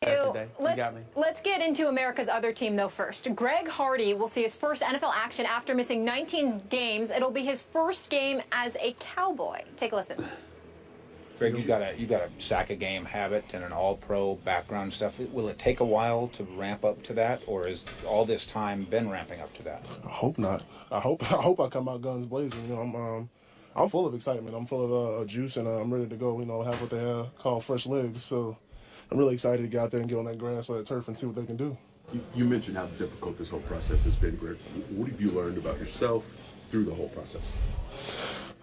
Today. You got me. Let's get into America's other team, though, first. Greg Hardy will see his first NFL action after missing 19 games. It'll be his first game as a Cowboy. Take a listen. Greg, you got a sack a game habit and an all-pro background stuff. Will it take a while to ramp up to that, or has all this time been ramping up to that? I hope not. I hope I come out guns blazing. You know, I'm full of excitement. I'm full of juice, and I'm ready to go. You know, have what they call fresh legs. So I'm really excited to get out there and get on that grass or that turf and see what they can do. You mentioned how difficult this whole process has been, Greg. What have you learned about yourself through the whole process?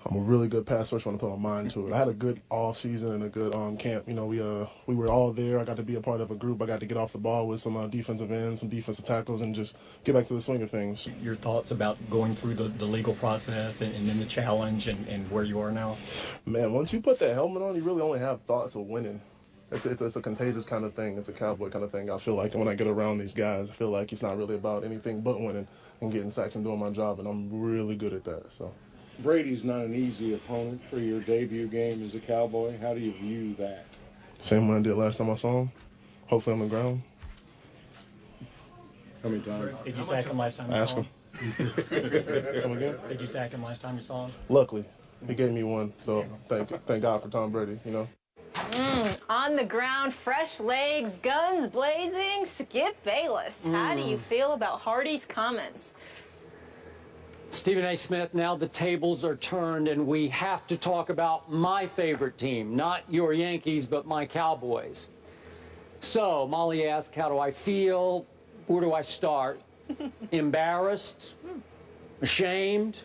I'm a really good pass rusher when I put my mind to it. I had a good off season and a good camp. You know, we were all there. I got to be a part of a group. I got to get off the ball with some defensive ends, some defensive tackles, and just get back to the swing of things. Your thoughts about going through the legal process and then the challenge and where you are now? Man, once you put that helmet on, you really only have thoughts of winning. It's a contagious kind of thing. It's a cowboy kind of thing. I feel like when I get around these guys, I feel like it's not really about anything but winning and getting sacks and doing my job, and I'm really good at that. So. Brady's not an easy opponent for your debut game as a Cowboy. How do you view that? Same one I did last time I saw him. Hopefully on the ground. How many times? Did you sack him last time you saw him? Come again? Did you sack him last time you saw him? Luckily, he gave me one. So thank God for Tom Brady, you know. On the ground, fresh legs, guns blazing. Skip Bayless. How do you feel about Hardy's comments? Stephen A. Smith, now the tables are turned and we have to talk about my favorite team, not your Yankees, but my Cowboys. So, Molly asked, how do I feel? Where do I start? Embarrassed, ashamed,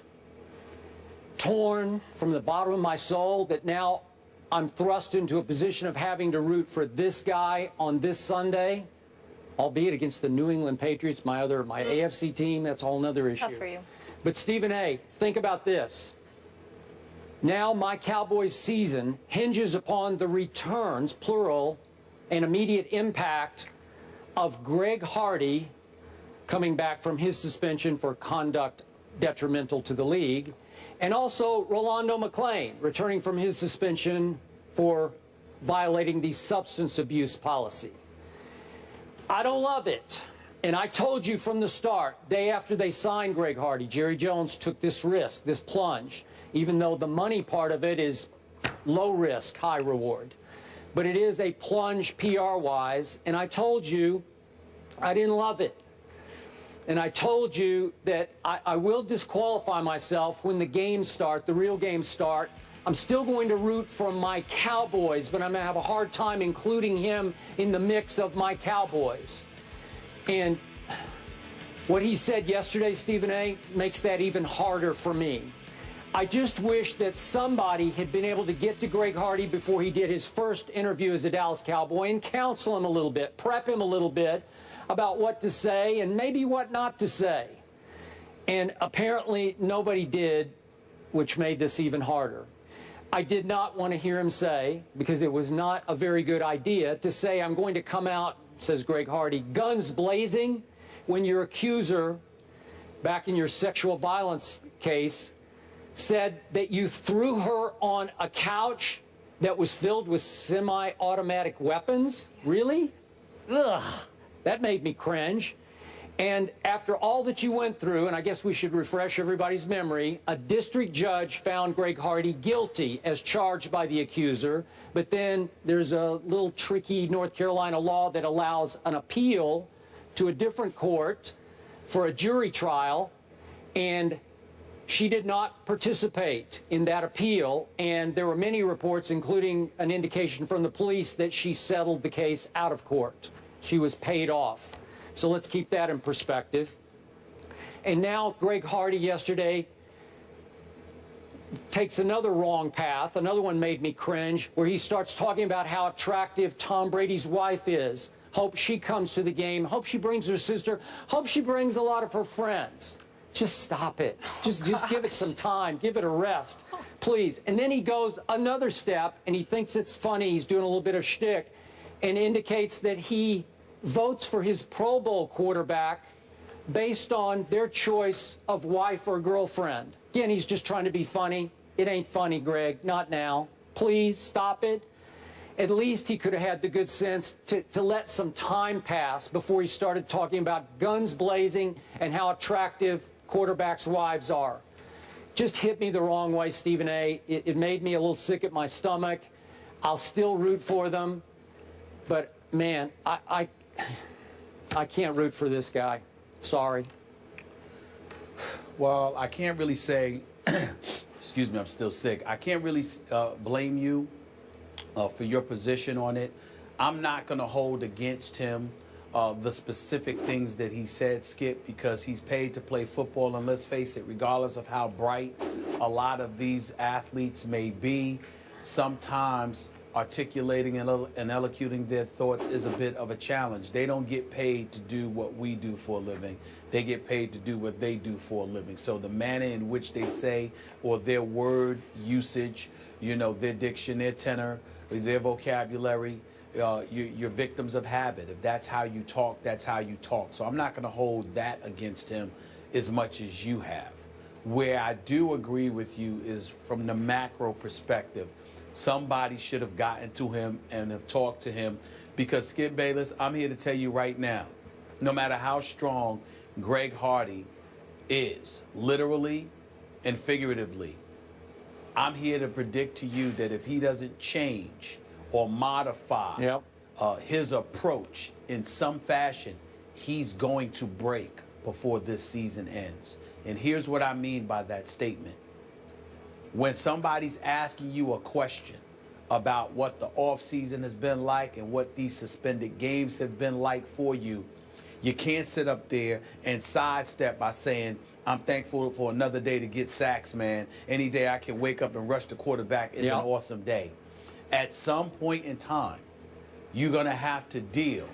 torn from the bottom of my soul that now I'm thrust into a position of having to root for this guy on this Sunday, albeit against the New England Patriots, my AFC team. That's a whole other issue. Tough for you. But Stephen A., think about this. Now my Cowboys season hinges upon the returns, plural, and immediate impact of Greg Hardy coming back from his suspension for conduct detrimental to the league, and also Rolando McClain returning from his suspension for violating the substance abuse policy. I don't love it. And I told you from the start, day after they signed Greg Hardy, Jerry Jones took this risk, this plunge, even though the money part of it is low risk, high reward. But it is a plunge PR-wise, and I told you I didn't love it. And I told you that I will disqualify myself when the games start, the real games start. I'm still going to root for my Cowboys, but I'm going to have a hard time including him in the mix of my Cowboys. And what he said yesterday, Stephen A., makes that even harder for me. I just wish that somebody had been able to get to Greg Hardy before he did his first interview as a Dallas Cowboy and counsel him a little bit, prep him a little bit about what to say and maybe what not to say. And apparently nobody did, which made this even harder. I did not want to hear him say, because it was not a very good idea, to say I'm going to come out, says Greg Hardy, guns blazing, when your accuser, back in your sexual violence case, said that you threw her on a couch that was filled with semi-automatic weapons? Really? Ugh, that made me cringe. And after all that you went through, and I guess we should refresh everybody's memory, a district judge found Greg Hardy guilty as charged by the accuser, but then there's a little tricky North Carolina law that allows an appeal to a different court for a jury trial, and she did not participate in that appeal, and there were many reports, including an indication from the police, that she settled the case out of court. She was paid off. So let's keep that in perspective. And now Greg Hardy yesterday takes another wrong path. Another one made me cringe, where he starts talking about how attractive Tom Brady's wife is. Hope she comes to the game. Hope she brings her sister. Hope she brings a lot of her friends. Just stop it. Just give it some time. Give it a rest, please. And then he goes another step, and he thinks it's funny. He's doing a little bit of shtick, and indicates that he votes for his Pro Bowl quarterback based on their choice of wife or girlfriend. Again, he's just trying to be funny. It ain't funny, Greg. Not now. Please stop it. at least he could have had the good sense to let some time pass before he started talking about guns blazing and how attractive quarterbacks' wives are. Just hit me the wrong way, Stephen A. It made me a little sick at my stomach. I'll still root for them, but man, I can't root for this guy. Sorry. Well, I can't really say, excuse me, I'm still sick. I can't really blame you for your position on it. I'm not going to hold against him the specific things that he said, Skip, because he's paid to play football. And let's face it, regardless of how bright a lot of these athletes may be, sometimes articulating and elocuting their thoughts is a bit of a challenge. They don't get paid to do what we do for a living. They get paid to do what they do for a living. So the manner in which they say, or their word usage, you know, their diction, their tenor, their vocabulary, you're victims of habit. If that's how you talk, that's how you talk. So I'm not going to hold that against him as much as you have. Where I do agree with you is from the macro perspective. Somebody should have gotten to him and have talked to him, because Skip Bayless, I'm here to tell you right now, no matter how strong Greg Hardy is, literally and figuratively, I'm here to predict to you that if he doesn't change or modify his approach in some fashion, he's going to break before this season ends. And here's what I mean by that statement. When somebody's asking you a question about what the offseason has been like and what these suspended games have been like for you, you can't sit up there and sidestep by saying, I'm thankful for another day to get sacks, man. Any day I can wake up and rush the quarterback is an awesome day. At some point in time, you're going to have to deal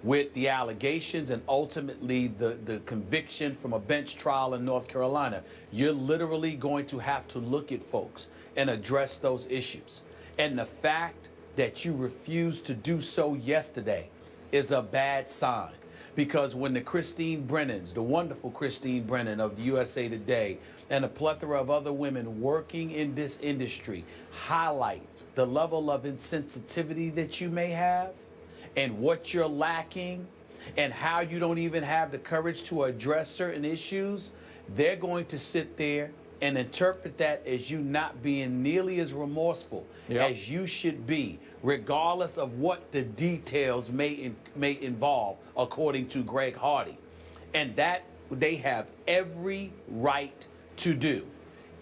with the allegations and ultimately the conviction from a bench trial in North Carolina. You're literally going to have to look at folks and address those issues. And the fact that you refused to do so yesterday is a bad sign. Because when the Christine Brennans, the wonderful Christine Brennan of the USA Today, and a plethora of other women working in this industry highlight the level of insensitivity that you may have and what you're lacking and how you don't even have the courage to address certain issues, they're going to sit there and interpret that as you not being nearly as remorseful as you should be, regardless of what the details may involve, according to Greg Hardy. And that they have every right to do.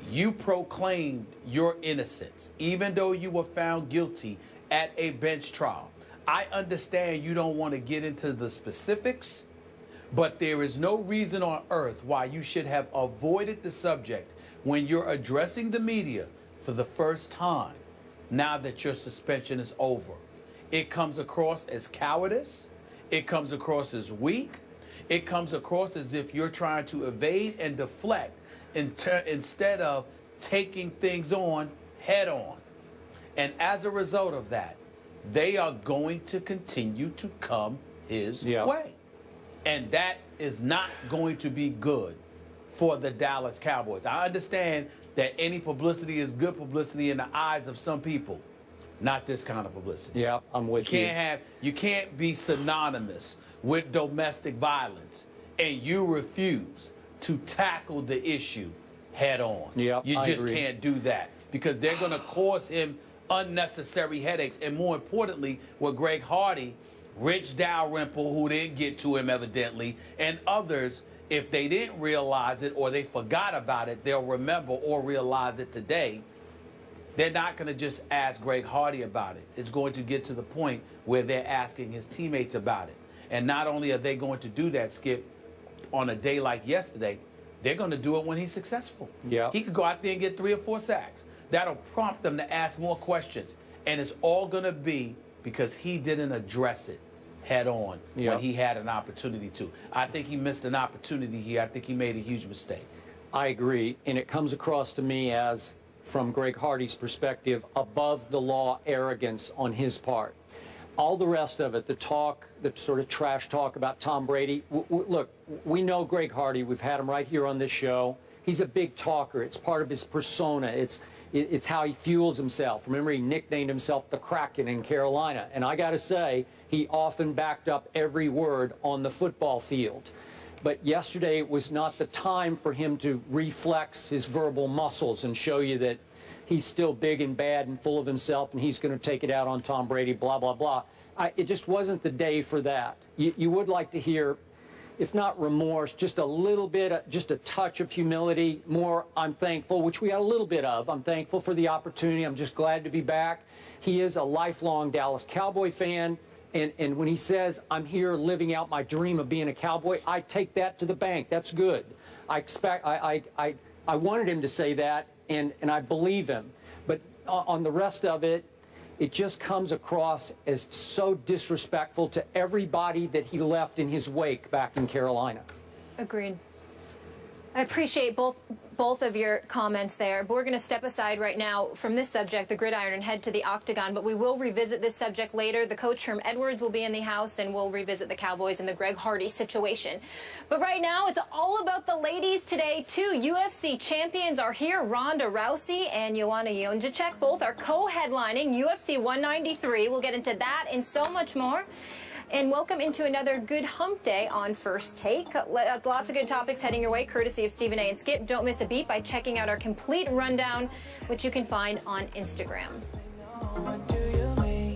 You proclaimed your innocence, even though you were found guilty at a bench trial. I understand you don't want to get into the specifics, but there is no reason on earth why you should have avoided the subject when you're addressing the media for the first time now that your suspension is over. It comes across as cowardice. It comes across as weak. It comes across as if you're trying to evade and deflect instead of taking things on head on. And as a result of that, they are going to continue to come his way. And that is not going to be good for the Dallas Cowboys. I understand that any publicity is good publicity in the eyes of some people. Not this kind of publicity. Yeah, I'm with you. You can't be synonymous with domestic violence and you refuse to tackle the issue head on. Yeah, you just can't do that because they're going to cause him unnecessary headaches. And more importantly, with Greg Hardy, Rich Dalrymple, who didn't get to him evidently, and others, if they didn't realize it or they forgot about it, they'll remember or realize it today. They're not going to just ask Greg Hardy about it. It's going to get to the point where they're asking his teammates about it. And not only are they going to do that, Skip, on a day like yesterday, they're going to do it when he's successful. Yeah. He could go out there and get 3 or 4 sacks. That'll prompt them to ask more questions. And it's all going to be because he didn't address it head on when he had an opportunity to. I think he missed an opportunity here. I think he made a huge mistake. I agree. And it comes across to me as, from Greg Hardy's perspective, above the law arrogance on his part. All the rest of it, the talk, the sort of trash talk about Tom Brady. Look, we know Greg Hardy. We've had him right here on this show. He's a big talker. It's part of his persona. It's how he fuels himself. Remember, he nicknamed himself the Kraken in Carolina. And I got to say, he often backed up every word on the football field. But yesterday was not the time for him to reflex his verbal muscles and show you that he's still big and bad and full of himself and he's going to take it out on Tom Brady, blah, blah, blah. It just wasn't the day for that. You would like to hear, if not remorse, just a little bit, just a touch of humility, more I'm thankful, which we got a little bit of. I'm thankful for the opportunity. I'm just glad to be back. He is a lifelong Dallas Cowboy fan. And when he says, I'm here living out my dream of being a Cowboy, I take that to the bank. That's good. I wanted him to say that, and I believe him. But on the rest of it, it just comes across as so disrespectful to everybody that he left in his wake back in Carolina. Agreed. I appreciate both of your comments there. But we're going to step aside right now from this subject, the gridiron, and head to the octagon. But we will revisit this subject later. The coach, Herm Edwards, will be in the house, and we'll revisit the Cowboys and the Greg Hardy situation. But right now, it's all about the ladies today, too. UFC champions are here. Ronda Rousey and Joanna Jędrzejczyk both are co-headlining UFC 193. We'll get into that and so much more. And welcome into another good hump day on First Take. Lots of good topics heading your way, courtesy of Stephen A. and Skip. Don't miss a beat by checking out our complete rundown, which you can find on Instagram.